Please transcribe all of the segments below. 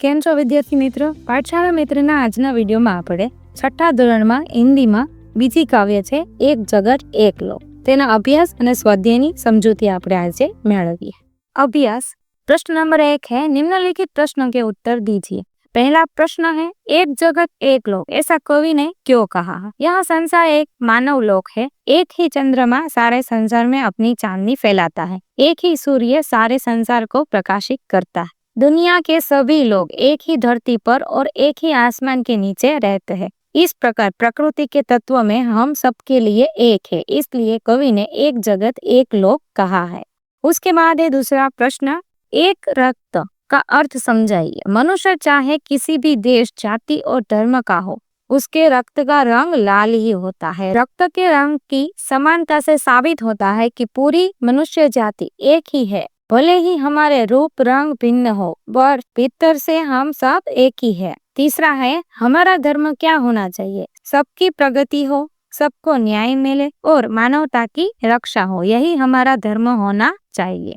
કેમ છો વિદ્યાર્થી મિત્રો? પાઠશાળા મિત્રના આજના વિડીયોમાં આપણે છઠ્ઠા ધોરણમાં હિન્દીમાં બીજી કાવ્ય છે એક જગત એક લોક, તેના અભ્યાસ અને સ્વાધ્યાયની સમજૂતી આપણે આજે મેળવીએ। अभ्यास प्रश्न नंबर 1 है, निम्नलिखित प्रश्नों के उत्तर दीजिए। पहला प्रश्न है, एक जगत एक लोक ऐसा कवि ने क्यों कहा है? यह संसार एक मानव लोक है। एक ही चंद्रमा सारे संसार में अपनी चांदनी फैलाता है। एक ही सूर्य सारे संसार को प्रकाशित करता है। दुनिया के सभी लोग एक ही धरती पर और एक ही आसमान के नीचे रहते हैं। इस प्रकार प्रकृति के तत्व में हम सबके लिए एक है, इसलिए कवि ने एक जगत एक लोक कहा है। उसके बाद है दूसरा प्रश्न, एक रक्त का अर्थ समझाइए। मनुष्य चाहे किसी भी देश, जाति और धर्म का हो, उसके रक्त का रंग लाल ही होता है। रक्त के रंग की समानता से साबित होता है कि पूरी मनुष्य जाति एक ही है। भले ही हमारे रूप रंग भिन्न हो, पर भीतर से हम सब एक ही है। तीसरा है, हमारा धर्म क्या होना चाहिए? सबकी प्रगति हो, सबको न्याय मिले और मानवता की रक्षा हो, यही हमारा धर्म होना चाहिए।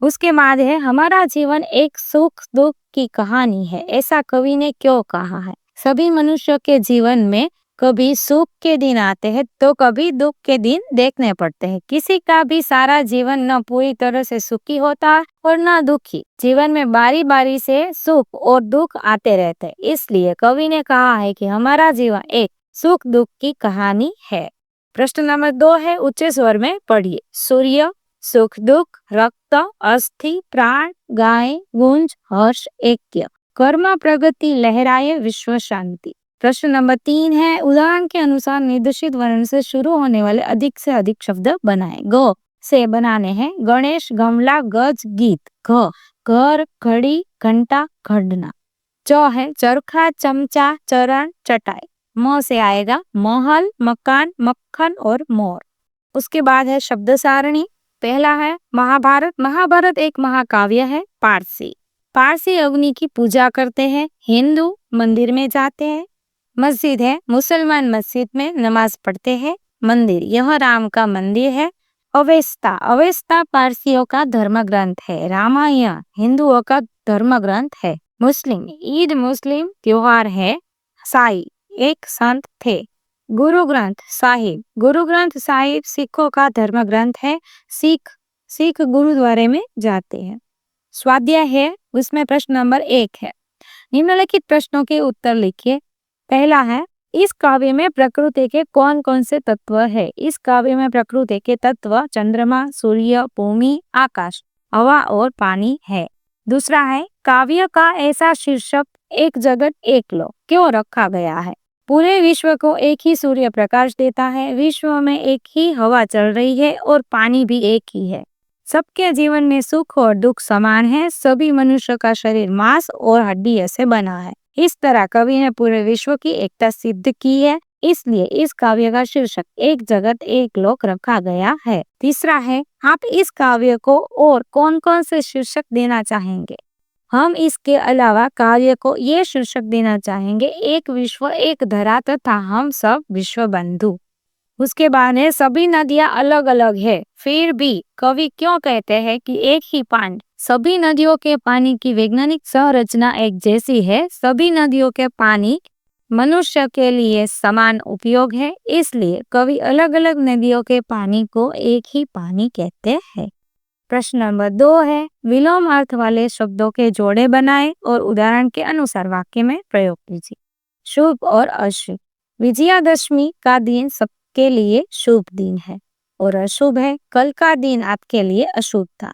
उसके बाद है, हमारा जीवन एक सुख दुख की कहानी है, ऐसा कवि ने क्यों कहा है? सभी मनुष्यों के जीवन में कभी सुख के दिन आते हैं तो कभी दुख के दिन देखने पड़ते हैं। किसी का भी सारा जीवन न पूरी तरह से सुखी होता और न दुखी। जीवन में बारी बारी से सुख और दुख आते रहते हैं, इसलिए कवि ने कहा है कि हमारा जीवन एक सुख दुख की कहानी है। प्रश्न नंबर 2 है, उच्च स्वर में पढ़िए। सूर्य, सुख दुख, रक्त, अस्थि, प्राण, गाय, गुंज, हर्ष, ऐक्य, कर्म प्रगति, लहराए, विश्व शांति। प्रश्न नंबर 3 है, उदाहरण के अनुसार निर्देशित वर्ण से शुरू होने वाले अधिक से अधिक शब्द बनाएं। ग से बनाने हैं गणेश, गमला, गज, गीत। घ घर, घड़ी, घंटा, घड़ना। च है चरखा, चमचा, चरण, चटाई। म से आएगा महल, मकान, मक्खन और मोर। उसके बाद है शब्द सारणी। पहला है महाभारत। महाभारत एक महाकाव्य है। पारसी अग्नि की पूजा करते हैं। हिंदू मंदिर में जाते हैं। मस्जिद है, मुसलमान मस्जिद में नमाज पढ़ते हैं। मंदिर, यह राम का मंदिर है। अवेस्ता पारसियों का धर्म ग्रंथ है। रामायण हिंदुओं का धर्म ग्रंथ है। मुस्लिम, ईद मुस्लिम त्योहार है। साई, एक संत थे। गुरु ग्रंथ साहिब सिखों का धर्म ग्रंथ है। सिख गुरुद्वारे में जाते हैं। स्वाध्याय है, उसमें प्रश्न नंबर 1 है, निम्नलिखित प्रश्नों के उत्तर लिखिए। पहला है, इस काव्य में प्रकृति के कौन कौन से तत्व है? इस काव्य में प्रकृति के तत्व चंद्रमा, सूर्य, भूमि, आकाश, हवा और पानी है। दूसरा है, काव्य का ऐसा शीर्षक एक जगत एक लोक क्यों रखा गया है? पूरे विश्व को एक ही सूर्य प्रकाश देता है। विश्व में एक ही हवा चल रही है और पानी भी एक ही है। सबके जीवन में सुख और दुख समान है। सभी मनुष्य का शरीर मांस और हड्डियों से बना है। इस तरह कवि ने पूरे विश्व की एकता सिद्ध की है, इसलिए इस काव्य का शीर्षक एक जगत एक लोक रखा गया है। तीसरा है, आप इस काव्य को और कौन कौन से शीर्षक देना चाहेंगे? हम इसके अलावा काव्य को ये शीर्षक देना चाहेंगे, एक विश्व एक धरा तथा हम सब विश्व बंधु। उसके बाद है, सभी नदियां अलग अलग है, फिर भी कवि क्यों कहते हैं कि एक ही पानी? सभी नदियों के पानी की वैज्ञानिक संरचना एक जैसी है। सभी नदियों के पानी मनुष्य के लिए समान उपयोग है, इसलिए कवि अलग अलग नदियों के पानी को एक ही पानी कहते हैं। प्रश्न नंबर 2 है, विलोम अर्थ वाले शब्दों के जोड़े बनाएं और उदाहरण के अनुसार वाक्य में प्रयोग कीजिए। शुभ और अशुभ। विजयादशमी का दिन सबके लिए शुभ दिन है और अशुभ है। कल का दिन आपके लिए अशुभ था।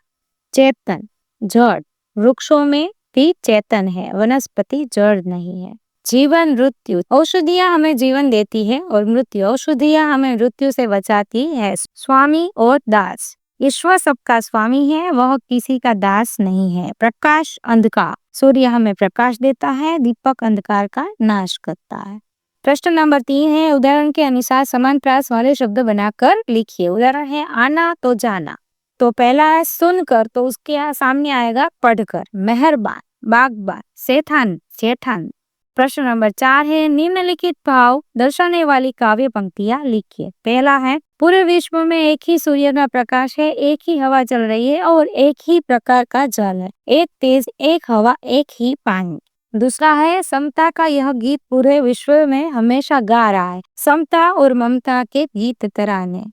चेतन, जड़, वृक्षों में भी चेतन है, वनस्पति जड़ नहीं है। जीवन, मृत्यु। औषधियाँ हमें जीवन देती है और मृत्यु, औषधियाँ हमें मृत्यु से बचाती है। स्वामी और दास। ईश्वर सबका स्वामी है, वह किसी का दास नहीं है। प्रकाश, अंधकार। सूर्य हमें प्रकाश देता है, दीपक अंधकार का नाश करता है। प्रश्न नंबर 3 है, उदाहरण के अनुसार समान प्रास वाले शब्द बनाकर लिखिए। उदाहरण है, आना तो जाना। तो पहला है सुनकर, तो उसके सामने आएगा पढ़कर। मेहरबान, बागबान, सेठान, जेठान। प्रश्न नंबर 4 है, निम्नलिखित भाव दर्शाने वाली काव्य पंक्तियां लिखिए। पहला है, पूरे विश्व में एक ही सूर्य का प्रकाश है, एक ही हवा चल रही है और एक ही प्रकार का जल है। एक तेज, एक हवा, एक ही पानी। दूसरा है समता का यह गीत पूरे विश्व में हमेशा गा रहा है, समता और ममता के गीत तराने।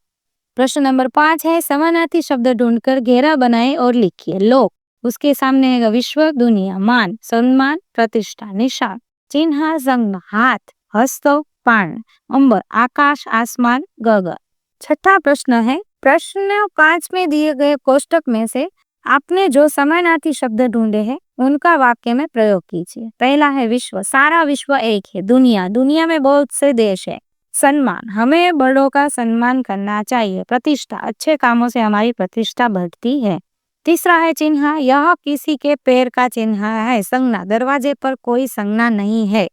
प्रश्न नंबर 5 है समानार्थी शब्द ढूंढकर घेरा बनाए और लिखिए। लोक, उसके सामने है विश्व, दुनिया, मान, सम्मान, प्रतिष्ठा, निशान, चिन्ह, संज्ञा, हाथ, हस्त, पाण, अंबर, आकाश, आसमान, गगन। छठा प्रश्न है प्रश्न 5 में दिए गए कोष्टक में से आपने जो समानार्थी शब्द ढूंढे हैं उनका वाक्य में प्रयोग कीजिए। पहला है विश्व, सारा विश्व एक है। दुनिया, दुनिया में बहुत से देश है। सम्मान, हमें बड़ों का सम्मान करना चाहिए। प्रतिष्ठा, अच्छे कामों से हमारी प्रतिष्ठा बढ़ती है। तीसरा है चिन्ह, यह किसी के पैर का चिन्ह है। संज्ञा, दरवाजे पर कोई संज्ञा नहीं है।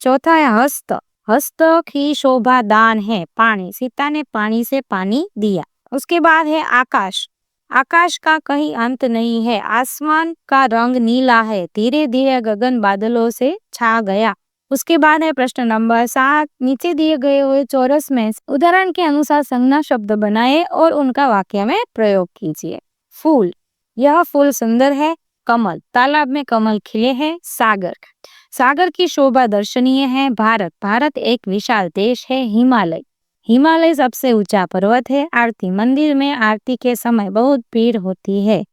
चौथा है हस्त, हस्त की शोभा दान है। पानी, सीता ने पानी से पानी दिया। उसके बाद है आकाश, आकाश का कहीं अंत नहीं है। आसमान का रंग नीला है। धीरे धीरे गगन बादलों से छा गया। उसके बाद है प्रश्न नंबर 7, नीचे दिए गए हुए चौरस में उदाहरण के अनुसार संज्ञा शब्द बनाए और उनका वाक्य में प्रयोग कीजिए। फूल, यह फूल सुंदर है। कमल, तालाब में कमल खिले हैं। सागर, सागर की शोभा दर्शनीय है। भारत, भारत एक विशाल देश है। हिमालय, हिमालय सबसे ऊंचा पर्वत है। आरती, मंदिर में आरती के समय बहुत भीड़ होती है।